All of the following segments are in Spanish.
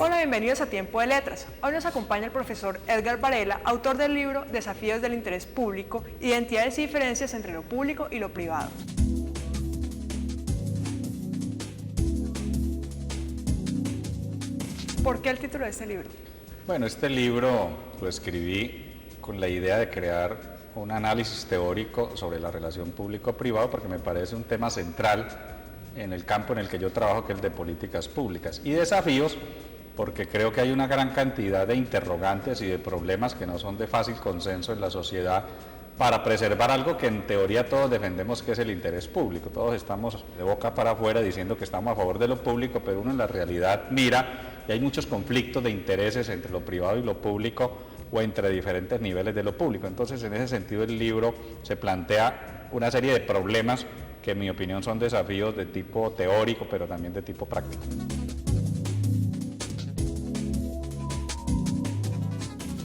Hola, bienvenidos a Tiempo de Letras. Hoy nos acompaña el profesor Edgar Varela, autor del libro Desafíos del Interés Público, Identidades y diferencias entre lo público y lo privado. ¿Por qué el título de este libro? Bueno, este libro lo escribí con la idea de crear un análisis teórico sobre la relación público-privado porque me parece un tema central en el campo en el que yo trabajo, que es el de políticas públicas, y desafíos porque creo que hay una gran cantidad de interrogantes y de problemas que no son de fácil consenso en la sociedad para preservar algo que en teoría todos defendemos, que es el interés público. Todos estamos de boca para afuera diciendo que estamos a favor de lo público, pero uno en la realidad mira y hay muchos conflictos de intereses entre lo privado y lo público o entre diferentes niveles de lo público. Entonces, en ese sentido, el libro se plantea una serie de problemas que en mi opinión son desafíos de tipo teórico, pero también de tipo práctico.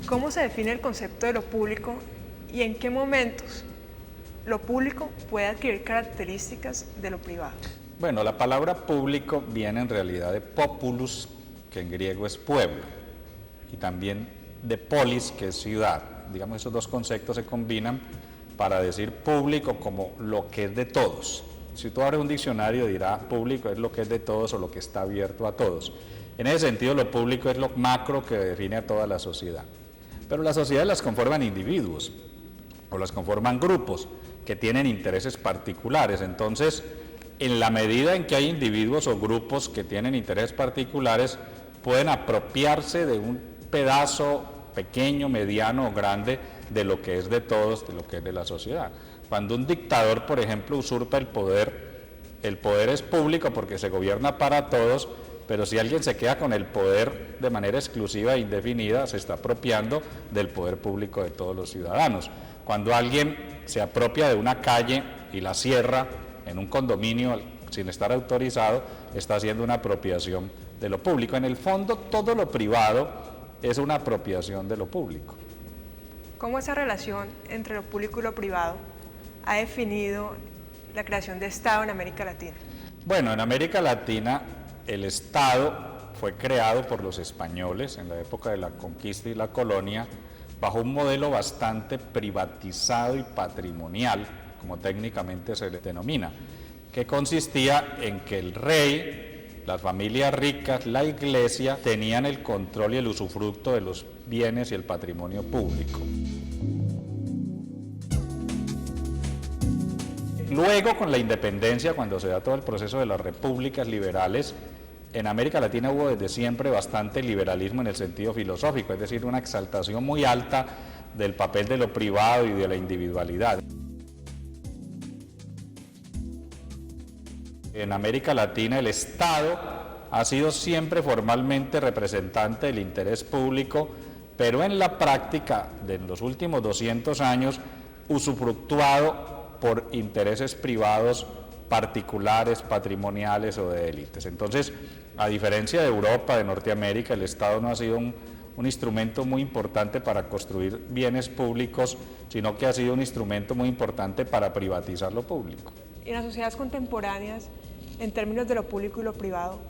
¿Cómo se define el concepto de lo público y en qué momentos lo público puede adquirir características de lo privado? Bueno, la palabra público viene en realidad de populus, que en griego es pueblo, y también de polis, que es ciudad. Digamos, esos dos conceptos se combinan para decir público como lo que es de todos. Si tú abres un diccionario dirá público es lo que es de todos o lo que está abierto a todos. En ese sentido, lo público es lo macro que define a toda la sociedad. Pero las sociedades las conforman individuos o las conforman grupos que tienen intereses particulares. Entonces, en la medida en que hay individuos o grupos que tienen intereses particulares, pueden apropiarse de un pedazo pequeño, mediano o grande de lo que es de todos, de lo que es de la sociedad. Cuando un dictador, por ejemplo, usurpa el poder es público porque se gobierna para todos, pero si alguien se queda con el poder de manera exclusiva e indefinida, se está apropiando del poder público de todos los ciudadanos. Cuando alguien se apropia de una calle y la cierra en un condominio sin estar autorizado, está haciendo una apropiación de lo público. En el fondo, todo lo privado es una apropiación de lo público. ¿Cómo esa relación entre lo público y lo privado ha definido la creación de Estado en América Latina? Bueno, en América Latina el Estado fue creado por los españoles en la época de la conquista y la colonia bajo un modelo bastante privatizado y patrimonial, como técnicamente se le denomina, que consistía en que el rey, las familias ricas, la iglesia, tenían el control y el usufructo de los bienes y el patrimonio público. Luego, con la independencia, cuando se da todo el proceso de las repúblicas liberales, en América Latina hubo desde siempre bastante liberalismo en el sentido filosófico, es decir, una exaltación muy alta del papel de lo privado y de la individualidad. En América Latina el Estado ha sido siempre formalmente representante del interés público, pero en la práctica, de los últimos 200 años, usufructuado por intereses privados particulares, patrimoniales o de élites. Entonces, a diferencia de Europa, de Norteamérica, el Estado no ha sido un instrumento muy importante para construir bienes públicos, sino que ha sido un instrumento muy importante para privatizar lo público. En las sociedades contemporáneas, en términos de lo público y lo privado,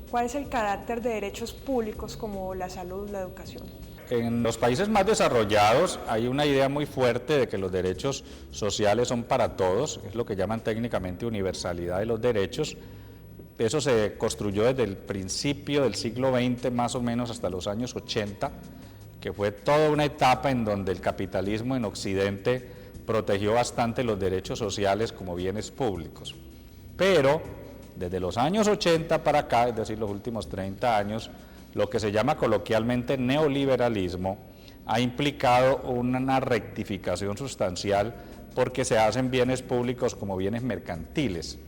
¿cuál es el carácter de derechos públicos como la salud, la educación? En los países más desarrollados hay una idea muy fuerte de que los derechos sociales son para todos, es lo que llaman técnicamente universalidad de los derechos. Eso se construyó desde el principio del siglo XX, más o menos hasta los años 80, que fue toda una etapa en donde el capitalismo en Occidente protegió bastante los derechos sociales como bienes públicos. Pero desde los años 80 para acá, es decir, los últimos 30 años, lo que se llama coloquialmente neoliberalismo ha implicado una rectificación sustancial porque se hacen bienes públicos como bienes mercantiles.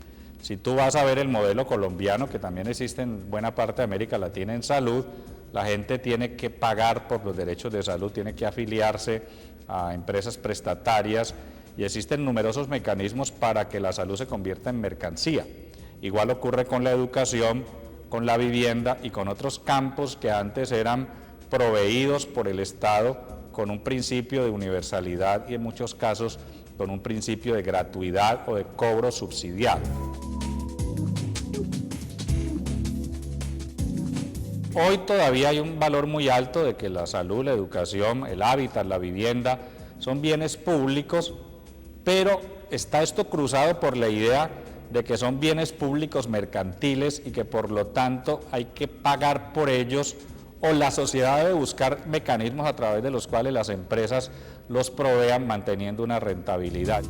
Si tú vas a ver el modelo colombiano, que también existe en buena parte de América Latina en salud, la gente tiene que pagar por los derechos de salud, tiene que afiliarse a empresas prestatarias y existen numerosos mecanismos para que la salud se convierta en mercancía. Igual ocurre con la educación, con la vivienda y con otros campos que antes eran proveídos por el Estado con un principio de universalidad y en muchos casos con un principio de gratuidad o de cobro subsidiado. Hoy todavía hay un valor muy alto de que la salud, la educación, el hábitat, la vivienda son bienes públicos, pero está esto cruzado por la idea de que son bienes públicos mercantiles y que por lo tanto hay que pagar por ellos, o la sociedad debe buscar mecanismos a través de los cuales las empresas los provean manteniendo una rentabilidad.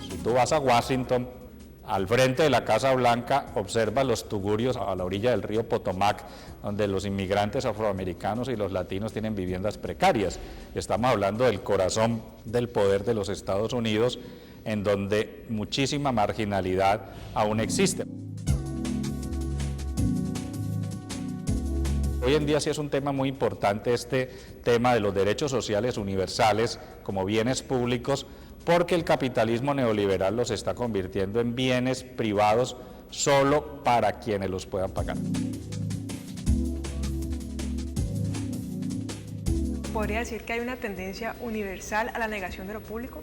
Si tú vas a Washington, al frente de la Casa Blanca observas los tugurios a la orilla del río Potomac, donde los inmigrantes afroamericanos y los latinos tienen viviendas precarias. Estamos hablando del corazón del poder de los Estados Unidos, en donde muchísima marginalidad aún existe. Hoy en día sí es un tema muy importante este tema de los derechos sociales universales como bienes públicos, porque el capitalismo neoliberal los está convirtiendo en bienes privados solo para quienes los puedan pagar. ¿Podría decir que hay una tendencia universal a la negación de lo público?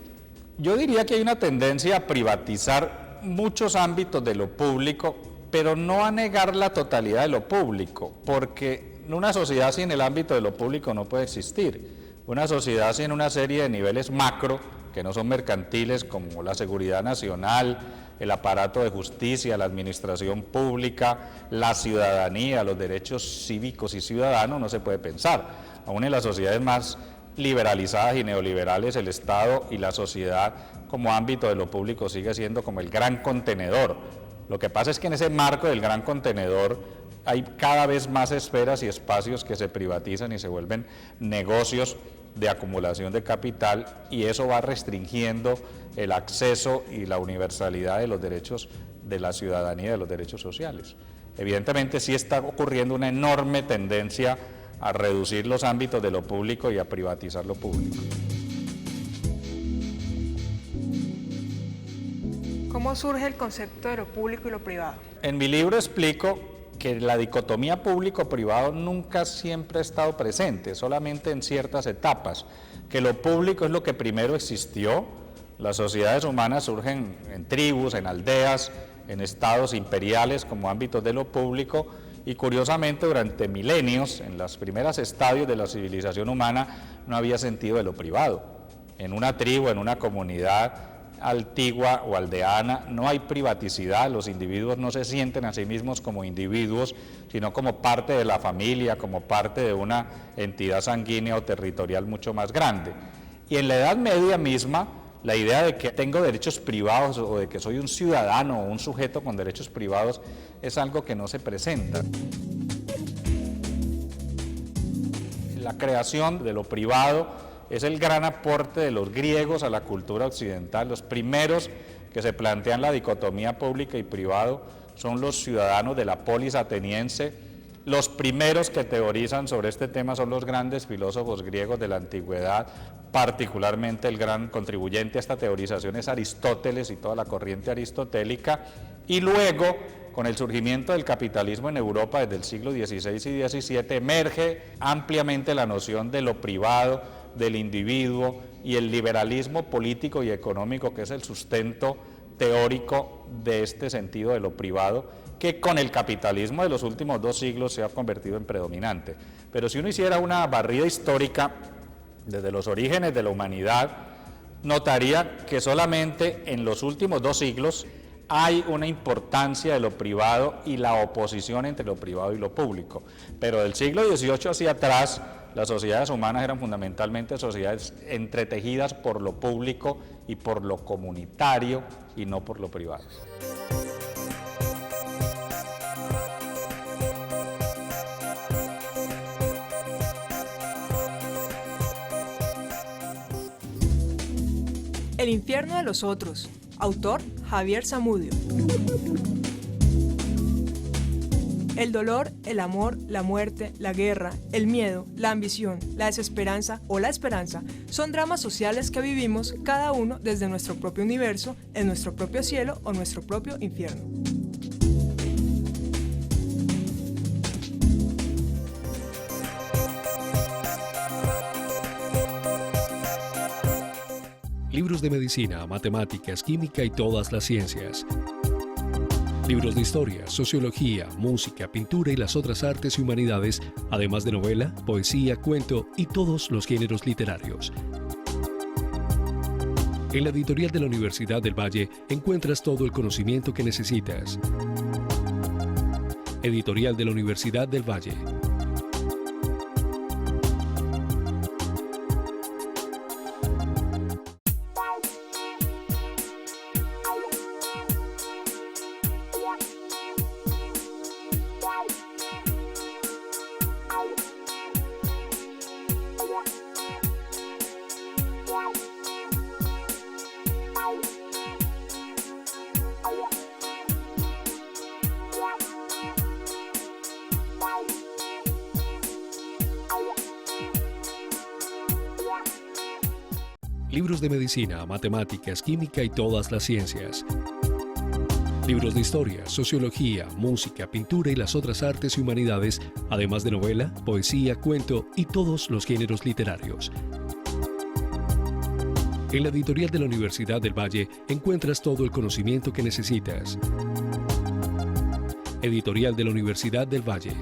Yo diría que hay una tendencia a privatizar muchos ámbitos de lo público, pero no a negar la totalidad de lo público, porque una sociedad sin el ámbito de lo público no puede existir. Una sociedad sin una serie de niveles macro, que no son mercantiles, como la seguridad nacional, el aparato de justicia, la administración pública, la ciudadanía, los derechos cívicos y ciudadanos, no se puede pensar. Aún en las sociedades más liberalizadas y neoliberales, el Estado y la sociedad como ámbito de lo público sigue siendo como el gran contenedor. Lo que pasa es que en ese marco del gran contenedor hay cada vez más esferas y espacios que se privatizan y se vuelven negocios de acumulación de capital, y eso va restringiendo el acceso y la universalidad de los derechos de la ciudadanía, de los derechos sociales. Evidentemente sí está ocurriendo una enorme tendencia a reducir los ámbitos de lo público y a privatizar lo público. ¿Cómo surge el concepto de lo público y lo privado? En mi libro explico que la dicotomía público-privado nunca siempre ha estado presente, solamente en ciertas etapas, que lo público es lo que primero existió. Las sociedades humanas surgen en tribus, en aldeas, en estados imperiales como ámbitos de lo público, y curiosamente durante milenios, en los primeros estadios de la civilización humana, no había sentido de lo privado. En una tribu, en una comunidad antigua o aldeana, no hay privaticidad, los individuos no se sienten a sí mismos como individuos, sino como parte de la familia, como parte de una entidad sanguínea o territorial mucho más grande. Y en la Edad Media misma, la idea de que tengo derechos privados o de que soy un ciudadano o un sujeto con derechos privados es algo que no se presenta. La creación de lo privado es el gran aporte de los griegos a la cultura occidental. Los primeros que se plantean la dicotomía pública y privado son los ciudadanos de la polis ateniense. Los primeros que teorizan sobre este tema son los grandes filósofos griegos de la antigüedad, particularmente el gran contribuyente a esta teorización es Aristóteles y toda la corriente aristotélica, y luego, con el surgimiento del capitalismo en Europa desde el siglo XVI y XVII, emerge ampliamente la noción de lo privado, del individuo, y el liberalismo político y económico, que es el sustento teórico de este sentido de lo privado, que con el capitalismo de los últimos 2 siglos se ha convertido en predominante. Pero si uno hiciera una barrida histórica desde los orígenes de la humanidad, notaría que solamente en los últimos 2 siglos hay una importancia de lo privado y la oposición entre lo privado y lo público. Pero del siglo XVIII hacia atrás, las sociedades humanas eran fundamentalmente sociedades entretejidas por lo público y por lo comunitario y no por lo privado. El infierno de los otros. Autor Javier Zamudio. El dolor, el amor, la muerte, la guerra, el miedo, la ambición, la desesperanza o la esperanza son dramas sociales que vivimos cada uno desde nuestro propio universo, en nuestro propio cielo o nuestro propio infierno. Libros de medicina, matemáticas, química y todas las ciencias. Libros de historia, sociología, música, pintura y las otras artes y humanidades, además de novela, poesía, cuento y todos los géneros literarios. En la editorial de la Universidad del Valle encuentras todo el conocimiento que necesitas. Editorial de la Universidad del Valle. Libros de medicina, matemáticas, química y todas las ciencias. Libros de historia, sociología, música, pintura y las otras artes y humanidades, además de novela, poesía, cuento y todos los géneros literarios. En la editorial de la Universidad del Valle encuentras todo el conocimiento que necesitas. Editorial de la Universidad del Valle.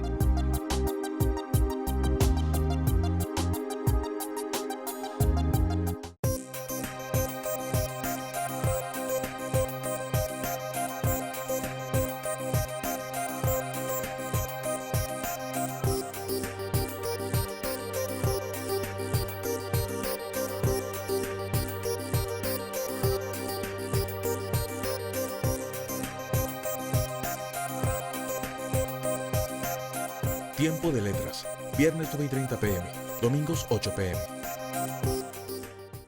Tiempo de letras, viernes 9:30 p.m., domingos 8 p.m.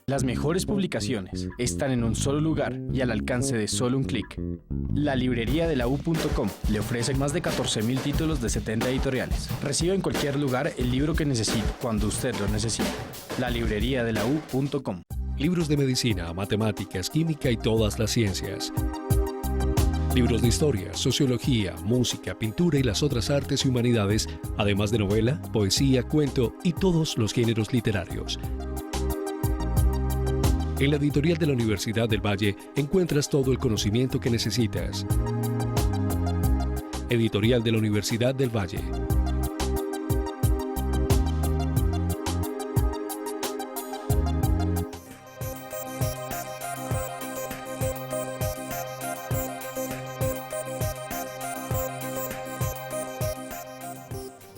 Las mejores publicaciones están en un solo lugar y al alcance de solo un clic. La librería de la U.com le ofrece más de 14.000 títulos de 70 editoriales. Reciba en cualquier lugar el libro que necesite, cuando usted lo necesite. La librería de la U.com. Libros de medicina, matemáticas, química y todas las ciencias. Libros de historia, sociología, música, pintura y las otras artes y humanidades, además de novela, poesía, cuento y todos los géneros literarios. En la editorial de la Universidad del Valle encuentras todo el conocimiento que necesitas. Editorial de la Universidad del Valle.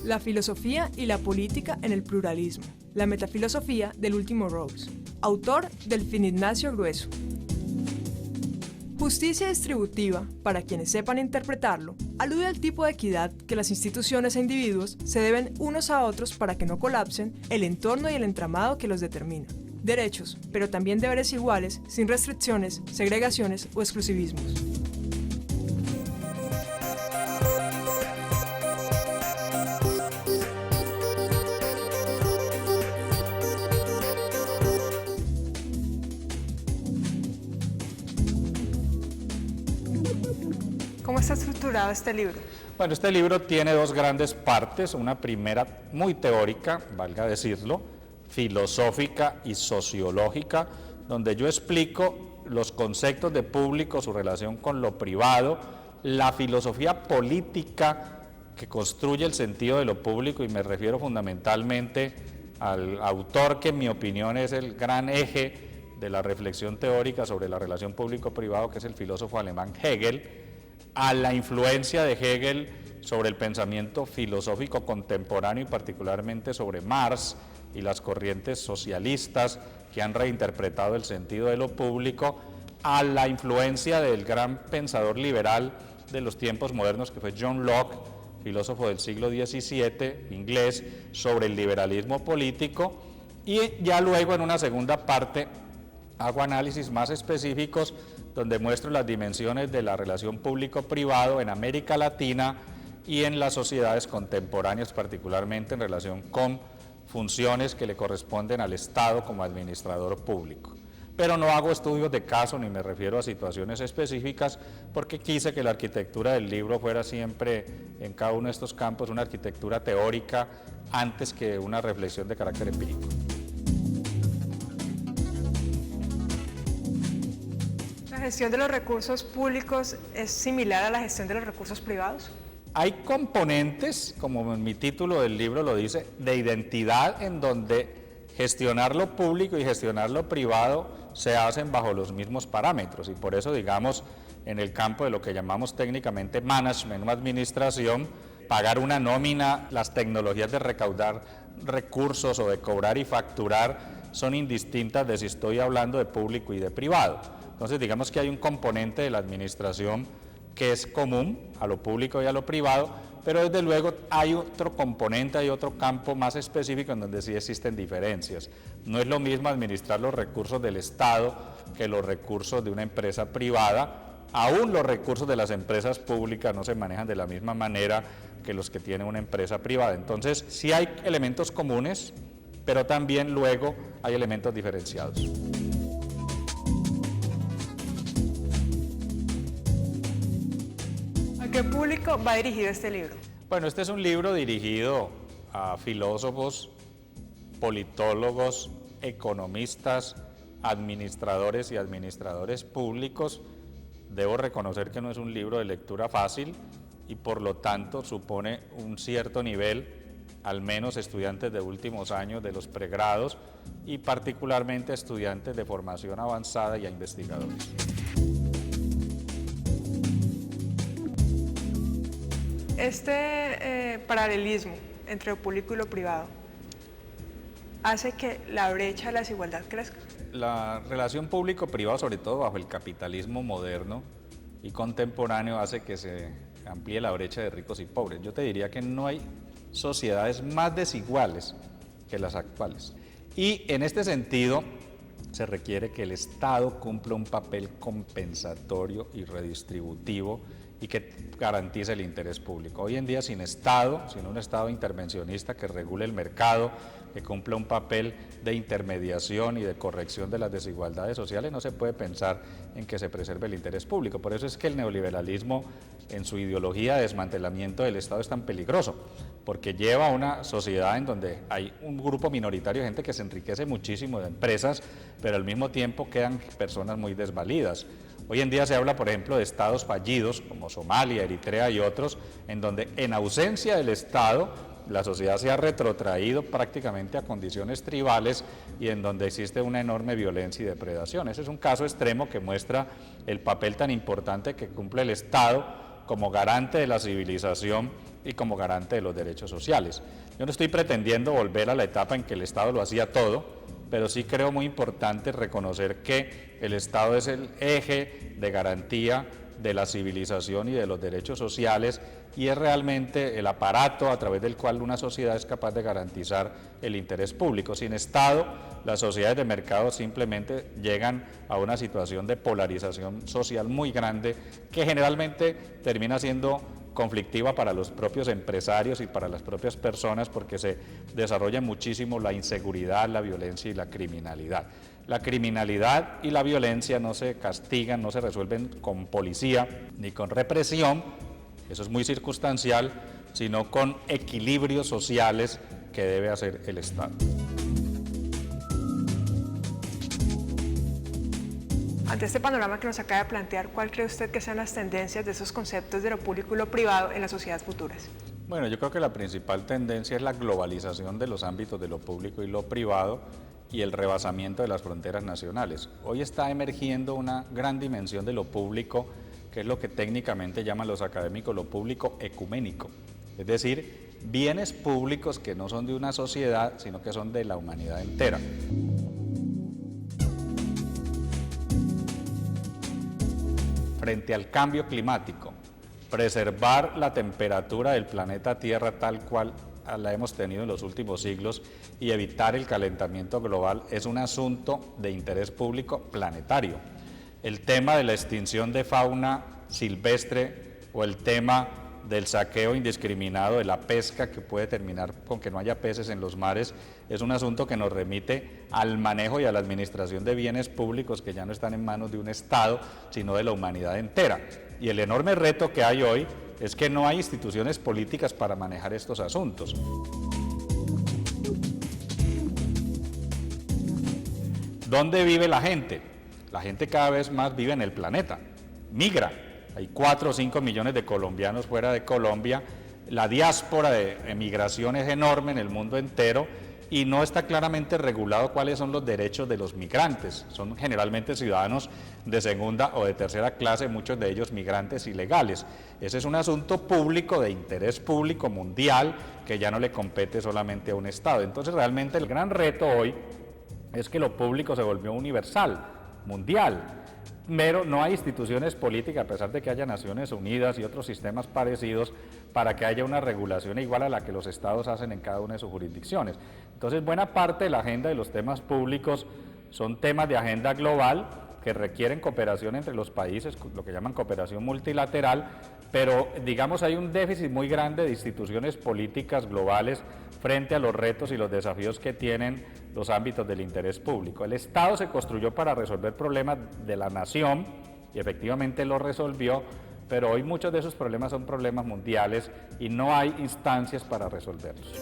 La filosofía y la política en el pluralismo. La metafilosofía del último Rawls. Autor Delfín Ignacio Grueso. Justicia distributiva, para quienes sepan interpretarlo, alude al tipo de equidad que las instituciones e individuos se deben unos a otros para que no colapsen el entorno y el entramado que los determina. Derechos, pero también deberes iguales, sin restricciones, segregaciones o exclusivismos. ¿Cómo está estructurado este libro? Bueno, este libro tiene dos grandes partes, una primera muy teórica, valga decirlo, filosófica y sociológica, donde yo explico los conceptos de público, su relación con lo privado, la filosofía política que construye el sentido de lo público, y me refiero fundamentalmente al autor que en mi opinión es el gran eje de la reflexión teórica sobre la relación público-privado, que es el filósofo alemán Hegel, a la influencia de Hegel sobre el pensamiento filosófico contemporáneo y particularmente sobre Marx y las corrientes socialistas que han reinterpretado el sentido de lo público, a la influencia del gran pensador liberal de los tiempos modernos que fue John Locke, filósofo del siglo XVII, inglés, sobre el liberalismo político, y ya luego en una segunda parte hago análisis más específicos donde muestro las dimensiones de la relación público-privado en América Latina y en las sociedades contemporáneas, particularmente en relación con funciones que le corresponden al Estado como administrador público. Pero no hago estudios de caso ni me refiero a situaciones específicas, porque quise que la arquitectura del libro fuera siempre, en cada uno de estos campos, una arquitectura teórica antes que una reflexión de carácter empírico. La gestión de los recursos públicos es similar a la gestión de los recursos privados? Hay componentes, como en mi título del libro lo dice, de identidad en donde gestionar lo público y gestionar lo privado se hacen bajo los mismos parámetros y por eso, digamos, en el campo de lo que llamamos técnicamente management o administración, pagar una nómina, las tecnologías de recaudar recursos o de cobrar y facturar son indistintas de si estoy hablando de público y de privado. Entonces, digamos que hay un componente de la administración que es común a lo público y a lo privado, pero desde luego hay otro componente, hay otro campo más específico en donde sí existen diferencias. No es lo mismo administrar los recursos del Estado que los recursos de una empresa privada. Aún los recursos de las empresas públicas no se manejan de la misma manera que los que tiene una empresa privada. Entonces, sí hay elementos comunes, pero también luego hay elementos diferenciados. ¿A qué público va dirigido este libro? Bueno, este es un libro dirigido a filósofos, politólogos, economistas, administradores y administradores públicos. Debo reconocer que no es un libro de lectura fácil y por lo tanto supone un cierto nivel, al menos estudiantes de últimos años de los pregrados y particularmente estudiantes de formación avanzada y a investigadores. Este paralelismo entre lo público y lo privado hace que la brecha de la desigualdad crezca. La relación público-privado, sobre todo bajo el capitalismo moderno y contemporáneo, hace que se amplíe la brecha de ricos y pobres. Yo te diría que no hay sociedades más desiguales que las actuales. Y en este sentido, se requiere que el Estado cumpla un papel compensatorio y redistributivo y que garantice el interés público. Hoy en día, sin Estado, sin un Estado intervencionista que regule el mercado, que cumpla un papel de intermediación y de corrección de las desigualdades sociales, no se puede pensar en que se preserve el interés público. Por eso es que el neoliberalismo, en su ideología de desmantelamiento del Estado, es tan peligroso, porque lleva a una sociedad en donde hay un grupo minoritario de gente que se enriquece muchísimo de empresas, pero al mismo tiempo quedan personas muy desvalidas. Hoy en día se habla, por ejemplo, de estados fallidos como Somalia, Eritrea y otros, en donde en ausencia del Estado la sociedad se ha retrotraído prácticamente a condiciones tribales y en donde existe una enorme violencia y depredación. Ese es un caso extremo que muestra el papel tan importante que cumple el Estado como garante de la civilización y como garante de los derechos sociales. Yo no estoy pretendiendo volver a la etapa en que el Estado lo hacía todo, pero sí creo muy importante reconocer que el Estado es el eje de garantía de la civilización y de los derechos sociales y es realmente el aparato a través del cual una sociedad es capaz de garantizar el interés público. Sin Estado, las sociedades de mercado simplemente llegan a una situación de polarización social muy grande que generalmente termina siendo conflictiva para los propios empresarios y para las propias personas porque se desarrolla muchísimo la inseguridad, la violencia y la criminalidad. La criminalidad y la violencia no se castigan, no se resuelven con policía ni con represión, eso es muy circunstancial, sino con equilibrios sociales que debe hacer el Estado. Ante este panorama que nos acaba de plantear, ¿cuál cree usted que sean las tendencias de esos conceptos de lo público y lo privado en las sociedades futuras? Bueno, yo creo que la principal tendencia es la globalización de los ámbitos de lo público y lo privado y el rebasamiento de las fronteras nacionales. Hoy está emergiendo una gran dimensión de lo público, que es lo que técnicamente llaman los académicos lo público ecuménico, es decir, bienes públicos que no son de una sociedad, sino que son de la humanidad entera. Frente al cambio climático, preservar la temperatura del planeta Tierra tal cual la hemos tenido en los últimos siglos y evitar el calentamiento global es un asunto de interés público planetario. El tema de la extinción de fauna silvestre o el tema del saqueo indiscriminado de la pesca que puede terminar con que no haya peces en los mares es un asunto que nos remite al manejo y a la administración de bienes públicos que ya no están en manos de un Estado, sino de la humanidad entera. Y el enorme reto que hay hoy es que no hay instituciones políticas para manejar estos asuntos. ¿Dónde vive la gente? La gente cada vez más vive en el planeta, migra. Hay 4 o 5 millones de colombianos fuera de Colombia. La diáspora de emigración es enorme en el mundo entero y no está claramente regulado cuáles son los derechos de los migrantes. Son generalmente ciudadanos de segunda o de tercera clase, muchos de ellos migrantes ilegales. Ese es un asunto público, de interés público mundial, que ya no le compete solamente a un Estado. Entonces realmente el gran reto hoy es que lo público se volvió universal, mundial. Pero no hay instituciones políticas, a pesar de que haya Naciones Unidas y otros sistemas parecidos, para que haya una regulación igual a la que los estados hacen en cada una de sus jurisdicciones. Entonces, buena parte de la agenda de los temas públicos son temas de agenda global que requieren cooperación entre los países, lo que llaman cooperación multilateral, pero digamos hay un déficit muy grande de instituciones políticas globales frente a los retos y los desafíos que tienen los ámbitos del interés público. El Estado se construyó para resolver problemas de la nación y efectivamente lo resolvió, pero hoy muchos de esos problemas son problemas mundiales y no hay instancias para resolverlos.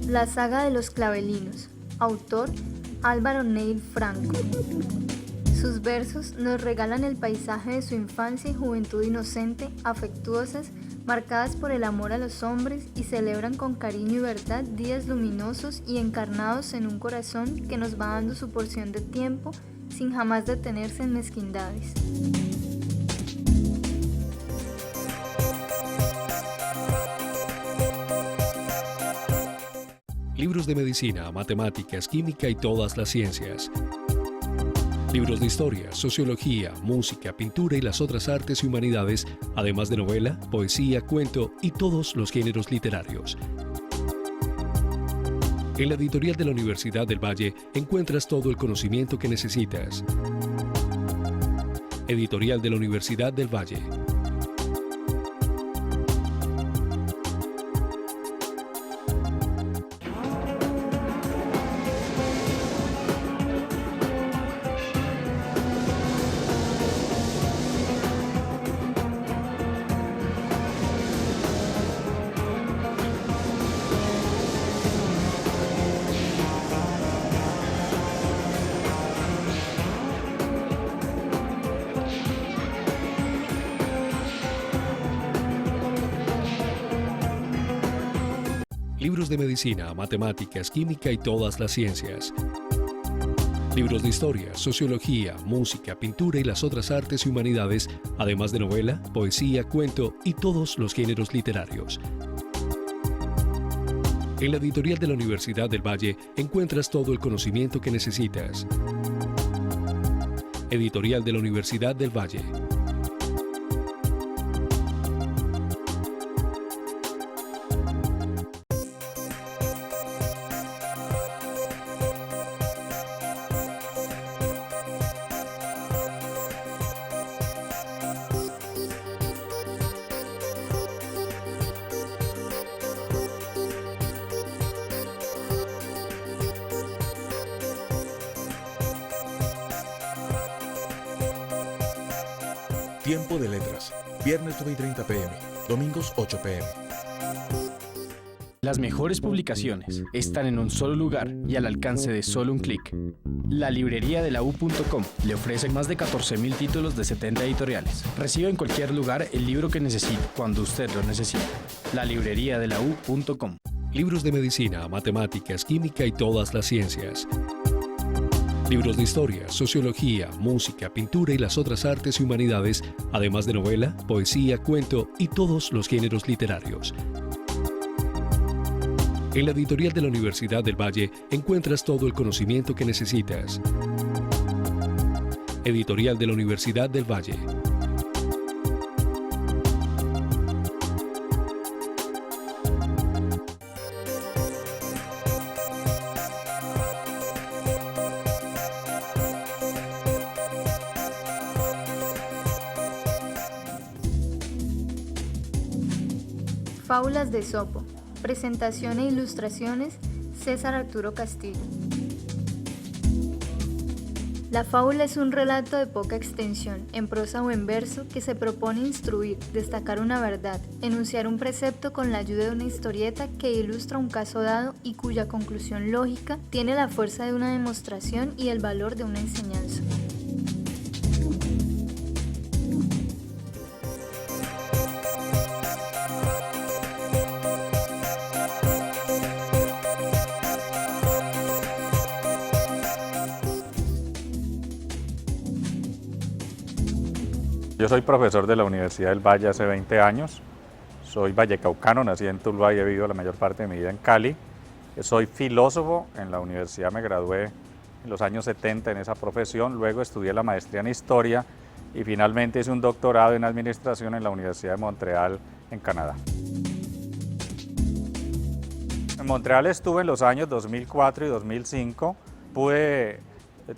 La saga de los clavelinos. Autor Álvaro Neil Franco. Sus versos nos regalan el paisaje de su infancia y juventud inocente, afectuosas, marcadas por el amor a los hombres, y celebran con cariño y verdad días luminosos y encarnados en un corazón que nos va dando su porción de tiempo sin jamás detenerse en mezquindades. Libros de medicina, matemáticas, química y todas las ciencias. Libros de historia, sociología, música, pintura y las otras artes y humanidades, además de novela, poesía, cuento y todos los géneros literarios. En la editorial de la Universidad del Valle encuentras todo el conocimiento que necesitas. Editorial de la Universidad del Valle. Libros de medicina, matemáticas, química y todas las ciencias. Libros de historia, sociología, música, pintura y las otras artes y humanidades, además de novela, poesía, cuento y todos los géneros literarios. En la editorial de la Universidad del Valle encuentras todo el conocimiento que necesitas. Editorial de la Universidad del Valle. Tiempo de letras. Viernes 9:30 p.m. Domingos 8 p.m. Las mejores publicaciones están en un solo lugar y al alcance de solo un clic. La librería de la U.com le ofrece más de 14.000 títulos de 70 editoriales. Reciba en cualquier lugar el libro que necesite, cuando usted lo necesite. La librería de la U.com. Libros de medicina, matemáticas, química y todas las ciencias. Libros de historia, sociología, música, pintura y las otras artes y humanidades, además de novela, poesía, cuento y todos los géneros literarios. En la editorial de la Universidad del Valle encuentras todo el conocimiento que necesitas. Editorial de la Universidad del Valle. Fábulas de Esopo. Presentación e ilustraciones, César Arturo Castillo. La fábula es un relato de poca extensión, en prosa o en verso, que se propone instruir, destacar una verdad, enunciar un precepto con la ayuda de una historieta que ilustra un caso dado y cuya conclusión lógica tiene la fuerza de una demostración y el valor de una enseñanza. Yo soy profesor de la Universidad del Valle hace 20 años, soy vallecaucano, nací en Tuluá y he vivido la mayor parte de mi vida en Cali. Soy filósofo, en la universidad me gradué en los años 70 en esa profesión, luego estudié la maestría en Historia y finalmente hice un doctorado en Administración en la Universidad de Montreal, en Canadá. En Montreal estuve en los años 2004 y 2005, pude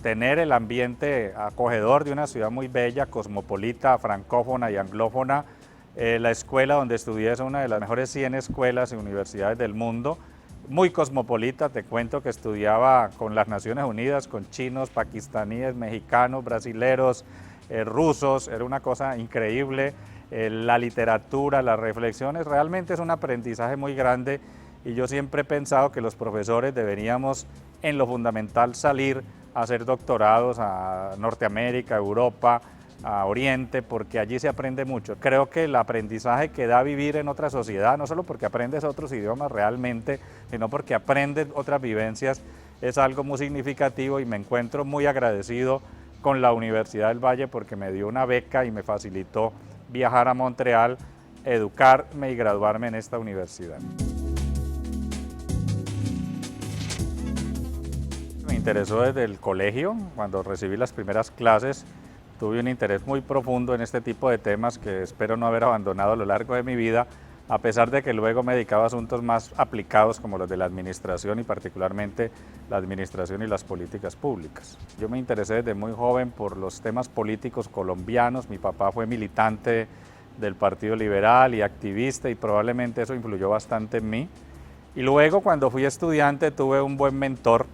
tener el ambiente acogedor de una ciudad muy bella, cosmopolita, francófona y anglófona. La escuela donde estudié es una de las mejores 100 escuelas y universidades del mundo, muy cosmopolita, te cuento que estudiaba con las Naciones Unidas, con chinos, pakistaníes, mexicanos, brasileros, rusos, era una cosa increíble. La literatura, las reflexiones, realmente es un aprendizaje muy grande y yo siempre he pensado que los profesores deberíamos en lo fundamental salir a hacer doctorados a Norteamérica, Europa, a Oriente, porque allí se aprende mucho. Creo que el aprendizaje que da vivir en otra sociedad, no solo porque aprendes otros idiomas realmente, sino porque aprendes otras vivencias, es algo muy significativo y me encuentro muy agradecido con la Universidad del Valle porque me dio una beca y me facilitó viajar a Montreal, educarme y graduarme en esta universidad. Me interesó desde el colegio, cuando recibí las primeras clases, tuve un interés muy profundo en este tipo de temas que espero no haber abandonado a lo largo de mi vida, a pesar de que luego me dedicaba a asuntos más aplicados como los de la administración y particularmente la administración y las políticas públicas. Yo me interesé desde muy joven por los temas políticos colombianos, mi papá fue militante del Partido Liberal y activista y probablemente eso influyó bastante en mí. Y luego cuando fui estudiante tuve un buen mentor,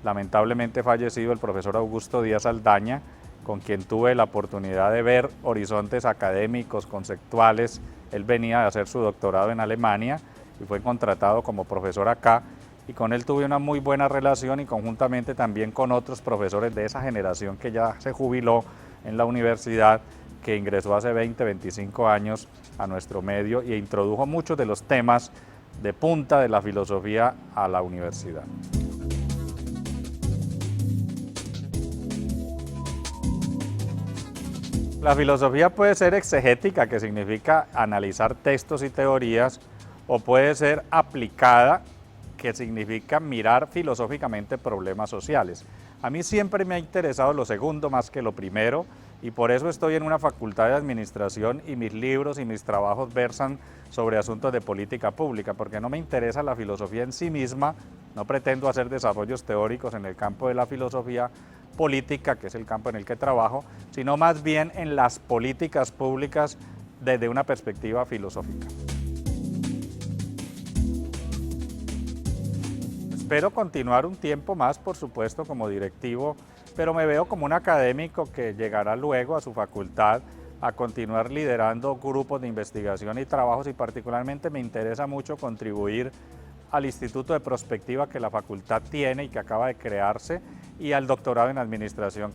lamentablemente fallecido, el profesor Augusto Díaz Aldaña, con quien tuve la oportunidad de ver horizontes académicos, conceptuales. Él venía a hacer su doctorado en Alemania y fue contratado como profesor acá y con él tuve una muy buena relación y conjuntamente también con otros profesores de esa generación que ya se jubiló en la universidad, que ingresó hace 20, 25 años a nuestro medio e introdujo muchos de los temas de punta de la filosofía a la universidad. La filosofía puede ser exegética, que significa analizar textos y teorías, o puede ser aplicada, que significa mirar filosóficamente problemas sociales. A mí siempre me ha interesado lo segundo más que lo primero, y por eso estoy en una facultad de administración y mis libros y mis trabajos versan sobre asuntos de política pública, porque no me interesa la filosofía en sí misma, no pretendo hacer desarrollos teóricos en el campo de la filosofía política, que es el campo en el que trabajo, sino más bien en las políticas públicas desde una perspectiva filosófica. Espero continuar un tiempo más, por supuesto, como directivo, pero me veo como un académico que llegará luego a su facultad a continuar liderando grupos de investigación y trabajos y particularmente me interesa mucho contribuir al Instituto de Prospectiva que la facultad tiene y que acaba de crearse y al doctorado en Administración.